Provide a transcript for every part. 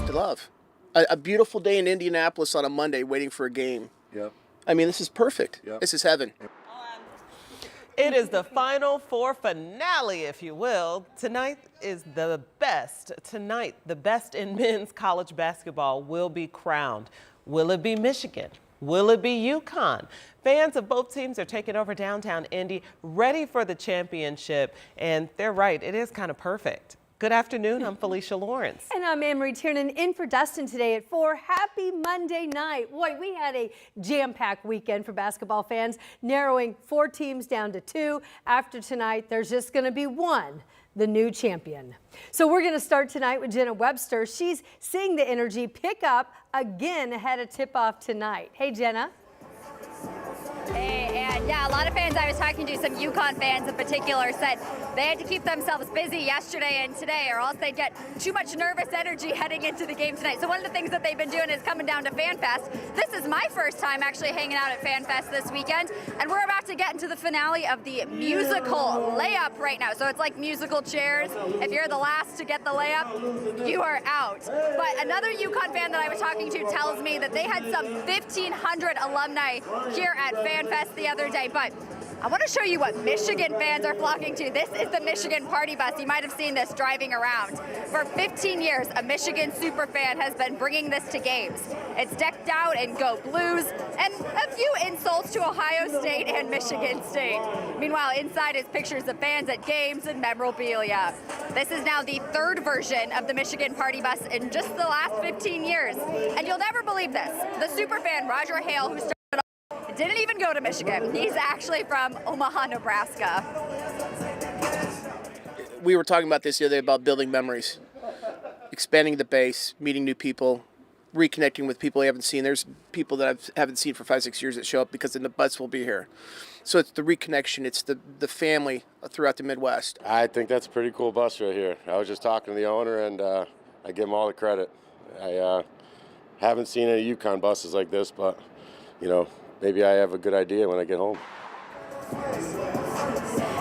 I love. A beautiful day in Indianapolis on a Monday waiting for a game. Yep. I mean, this is perfect. Yep. This is heaven. It is the Final Four finale, if you will. Tonight is the best. Tonight, the best in men's college basketball will be crowned. Will it be Michigan? Will it be Yukon? Fans of both teams are taking over downtown Indy, ready for the championship. And they're right, it is kind of perfect. Good afternoon, I'm Felicia Lawrence. And I'm Anne-Marie Tiernan in for Dustin today at 4. Happy Monday night. Boy, we had a jam-packed weekend for basketball fans, narrowing 4 teams down to 2. After tonight, there's just going to be one, the new champion. So we're going to start tonight with Jenna Webster. She's seeing the energy pick up again ahead of tip-off tonight. Hey, Jenna. Hey, and yeah, a lot of fans I was talking to, some Yukon fans in particular, said they had to keep themselves busy yesterday and today or else they'd get too much nervous energy heading into the game tonight. So one of the things that they've been doing is coming down to FanFest. This is my first time actually hanging out at FanFest this weekend, and we're about to get into the finale of the musical layup right now. So it's like musical chairs. If you're the last to get the layup, you are out. But another Yukon fan that I was talking to tells me that they had some 1,500 alumni here at FanFest the other day, but I want to show you what Michigan fans are flocking to. This is the Michigan party bus. You might have seen this driving around. For 15 years, a Michigan super fan has been bringing this to games. It's decked out in Go Blues and a few insults to Ohio State and Michigan State. Meanwhile, inside is pictures of fans at games and memorabilia. This is now the 3rd version of the Michigan party bus in just the last 15 years. And you'll never believe this. The super fan, Roger Hale, who started didn't even go to Michigan. He's actually from Omaha, Nebraska. We were talking about this the other day about building memories, expanding the base, meeting new people, reconnecting with people you haven't seen. There's people that I haven't seen for 5-6 years that show up because then the bus will be here. So it's the reconnection. It's the family throughout the Midwest. I think that's a pretty cool bus right here. I was just talking to the owner, and I give him all the credit. I haven't seen any Yukon buses like this, but, you know, maybe I have a good idea when I get home.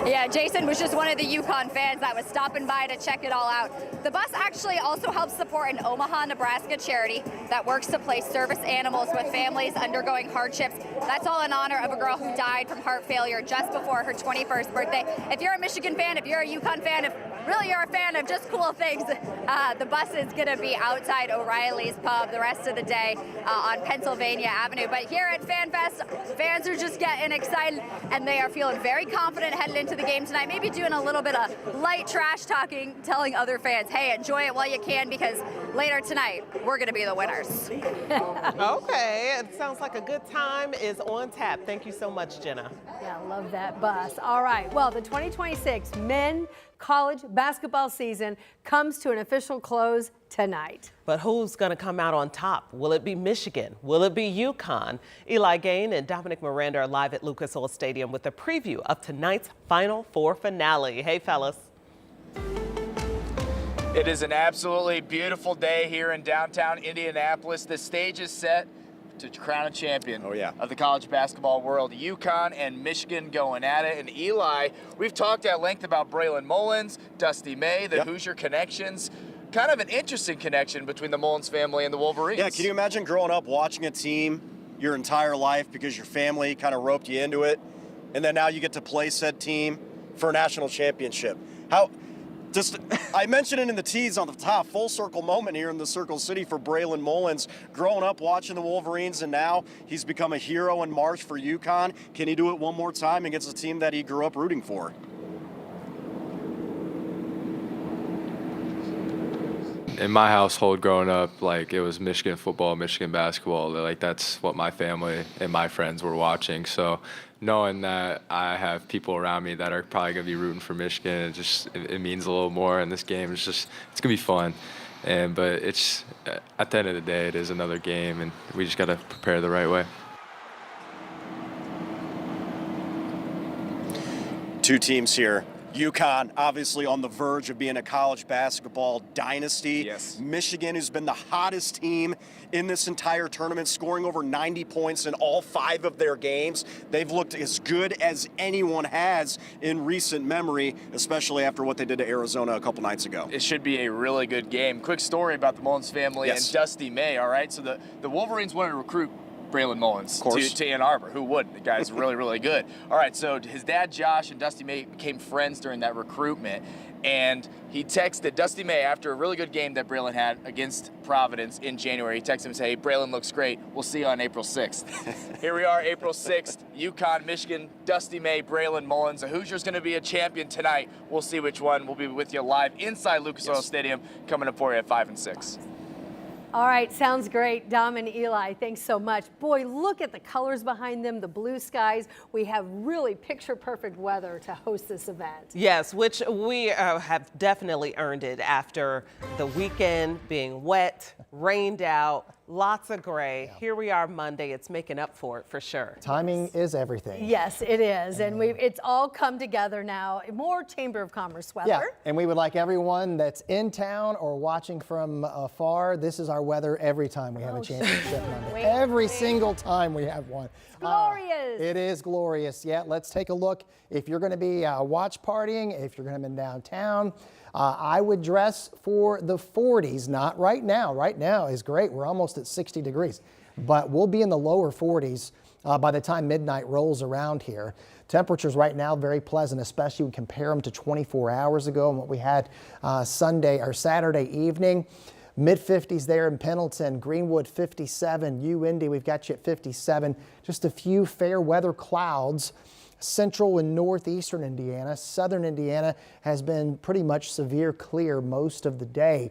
Yeah, Jason was just one of the Yukon fans that was stopping by to check it all out. The bus actually also helps support an Omaha, Nebraska charity that works to place service animals with families undergoing hardships. That's all in honor of a girl who died from heart failure just before her 21st birthday. If you're a Michigan fan, if you're a Yukon fan, if really you're a fan of just cool things, the bus is going to be outside O'Reilly's Pub the rest of the day on Pennsylvania Avenue. But here at FanFest, fans are just getting excited, and they are feeling very confident headed into the game tonight, maybe doing a little bit of light trash talking, telling other fans, hey, enjoy it while you can, because later tonight, we're going to be the winners. Okay, it sounds like a good time is on tap. Thank you so much, Jenna. Yeah, I love that bus. All right, well, the 2026 men college basketball season comes to an official close tonight. But who's going to come out on top? Will it be Michigan? Will it be Yukon? Eli Gain and Dominic Miranda are live at Lucas Oil Stadium with a preview of tonight's Final Four finale. Hey, fellas. It is an absolutely beautiful day here in downtown Indianapolis. The stage is set to crown a champion of the college basketball world. Yukon and Michigan going at it. And Eli, we've talked at length about Braylon Mullins, Dusty May, the Hoosier connections. Kind of an interesting connection between the Mullins family and the Wolverines. Yeah, can you imagine growing up watching a team your entire life because your family kind of roped you into it, and then now you get to play said team for a national championship? I mentioned it in the tease on the top, full circle moment here in the Circle City for Braylon Mullins. Growing up watching the Wolverines, and now he's become a hero in March for Yukon. Can he do it one more time against a team that he grew up rooting for? In my household growing up, like, it was Michigan football, Michigan basketball. Like, that's what my family and my friends were watching. So knowing that I have people around me that are probably going to be rooting for Michigan, it means a little more. And this game is it's going to be fun. But it's, at the end of the day, it is another game, and we just got to prepare the right way. Two teams here Yukon, obviously on the verge of being a college basketball dynasty. Yes. Michigan, who's been the hottest team in this entire tournament, scoring over 90 points in all 5 of their games. They've looked as good as anyone has in recent memory, especially after what they did to Arizona a couple nights ago. It should be a really good game. Quick story about the Mullins family and Dusty May, all right? So the Wolverines wanted to recruit Braylon Mullins to Ann Arbor. Who wouldn't? The guy's really, really good. All right, so his dad, Josh, and Dusty May became friends during that recruitment. And he texted Dusty May after a really good game that Braylon had against Providence in January. He texted him and said, "Hey, Braylon looks great. We'll see you on April 6th. Here we are, April 6th, Yukon, Michigan, Dusty May, Braylon Mullins. The Hoosiers going to be a champion tonight. We'll see which one. We'll be with you live inside Lucas Oil Stadium, coming up for you at 5 and 6. All right, sounds great. Dom and Eli, thanks so much. Boy, look at the colors behind them, the blue skies. We have really picture-perfect weather to host this event. Yes, which we have definitely earned it after the weekend being wet, rained out, lots of gray. Yeah. Here we are Monday. It's making up for it for sure. Timing is everything. Yes, it is. And it's all come together now. More Chamber of Commerce weather. Yeah, and we would like everyone that's in town or watching from afar, this is our weather every time we have a championship Monday. Every single time we have one. It's glorious. It is glorious. Yeah, let's take a look. If you're going to be watch partying, if you're going to be in downtown, I would dress for the 40s, not right now. Right now is great. We're almost at 60 degrees, but we'll be in the lower 40s by the time midnight rolls around here. Temperatures right now very pleasant, especially when we compare them to 24 hours ago and what we had Sunday or Saturday evening. Mid-50s there in Pendleton, Greenwood 57, Indy, we've got you at 57. Just a few fair weather clouds. Central and northeastern Indiana. Southern Indiana has been pretty much severe clear most of the day.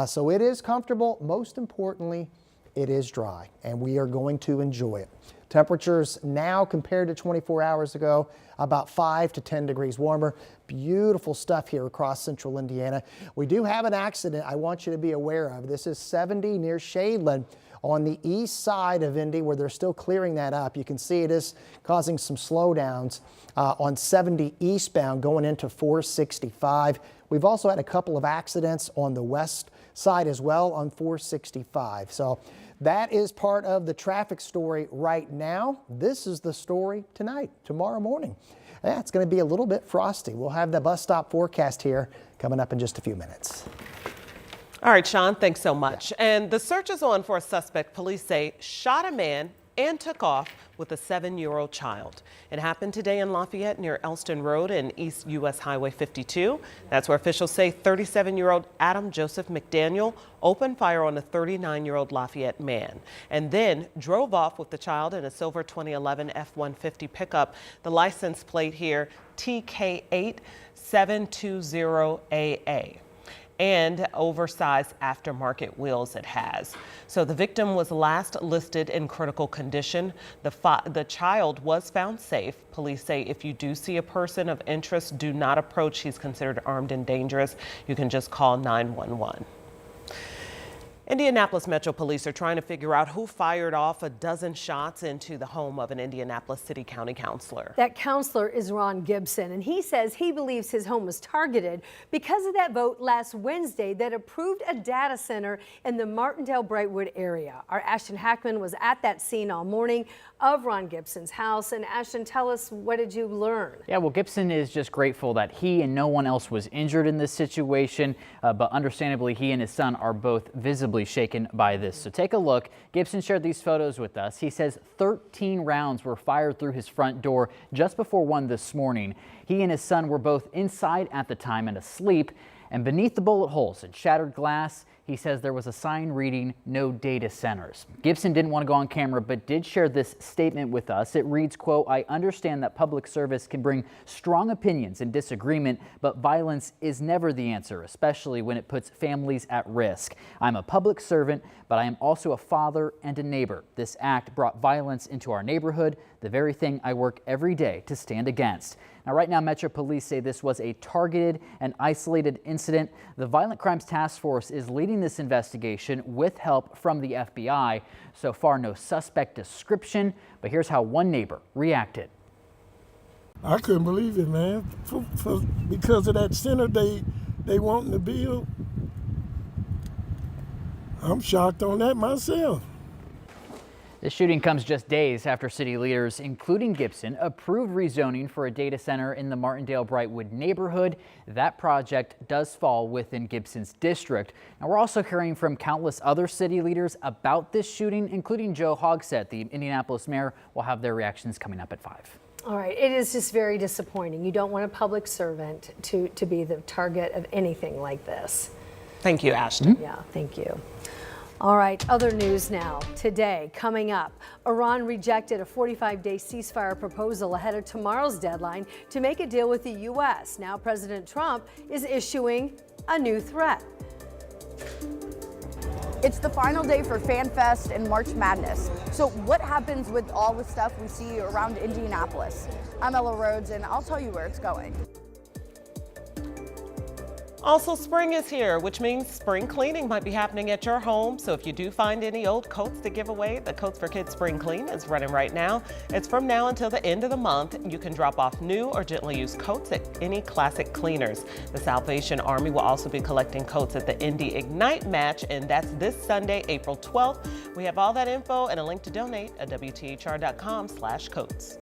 So it is comfortable. Most importantly, it is dry, and we are going to enjoy it. Temperatures now compared to 24 hours ago, about 5 to 10 degrees warmer. Beautiful stuff here across central Indiana. We do have an accident I want you to be aware of. This is 70 near Shadeland on the east side of Indy, where they're still clearing that up. You can see it is causing some slowdowns on 70 eastbound going into 465. We've also had a couple of accidents on the west side as well on 465. So that is part of the traffic story right now. This is the story tonight, tomorrow morning. Yeah, it's going to be a little bit frosty. We'll have the bus stop forecast here coming up in just a few minutes. All right, Sean, thanks so much. And the search is on for a suspect police say shot a man and took off with a 7-year-old child. It happened today in Lafayette near Elston Road and East U.S. Highway 52. That's where officials say 37-year-old Adam Joseph McDaniel opened fire on a 39-year-old Lafayette man and then drove off with the child in a silver 2011 F-150 pickup. The license plate here, TK8720AA. And oversized aftermarket wheels it has. So the victim was last listed in critical condition. The child was found safe. Police say if you do see a person of interest, do not approach. He's considered armed and dangerous. You can just call 911. Indianapolis Metro Police are trying to figure out who fired off a dozen shots into the home of an Indianapolis City County councilor. That counselor is Ron Gibson, and he says he believes his home was targeted because of that vote last Wednesday that approved a data center in the Martindale-Brightwood area. Our Ashton Hackman was at that scene all morning of Ron Gibson's house. And Ashton, tell us, what did you learn? Yeah, well, Gibson is just grateful that he and no one else was injured in this situation, but understandably, he and his son are both visibly shaken by this. So take a look. Gibson shared these photos with us. He says 13 rounds were fired through his front door just before 1 this morning. He and his son were both inside at the time and asleep. And beneath the bullet holes and shattered glass, he says there was a sign reading "No data centers." Gibson didn't want to go on camera, but did share this statement with us. It reads, quote, "I understand that public service can bring strong opinions and disagreement, but violence is never the answer, especially when it puts families at risk. I'm a public servant, but I am also a father and a neighbor. This act brought violence into our neighborhood, the very thing I work every day to stand against." Now, right now, Metro Police say this was a targeted and isolated incident. The Violent Crimes Task Force is leading this investigation with help from the FBI. So far, no suspect description, but here's how one neighbor reacted. I couldn't believe it, man. Because of that center they wanting to build. I'm shocked on that myself. The shooting comes just days after city leaders, including Gibson, approved rezoning for a data center in the Martindale-Brightwood neighborhood. That project does fall within Gibson's district. Now, we're also hearing from countless other city leaders about this shooting, including Joe Hogsett, the Indianapolis mayor. Will have their reactions coming up at 5. All right, it is just very disappointing. You don't want a public servant to be the target of anything like this. Thank you, Ashton. Yeah, thank you. All right, other news now. Today, coming up, Iran rejected a 45-day ceasefire proposal ahead of tomorrow's deadline to make a deal with the U.S. Now, President Trump is issuing a new threat. It's the final day for FanFest and March Madness. So what happens with all the stuff we see around Indianapolis? I'm Ella Rhodes, and I'll tell you where it's going. Also, spring is here, which means spring cleaning might be happening at your home. So if you do find any old coats to give away, the Coats for Kids Spring Clean is running right now. It's from now until the end of the month. You can drop off new or gently used coats at any classic cleaners. The Salvation Army will also be collecting coats at the Indy Ignite match, and that's this Sunday, April 12th. We have all that info and a link to donate at WTHR.com/coats.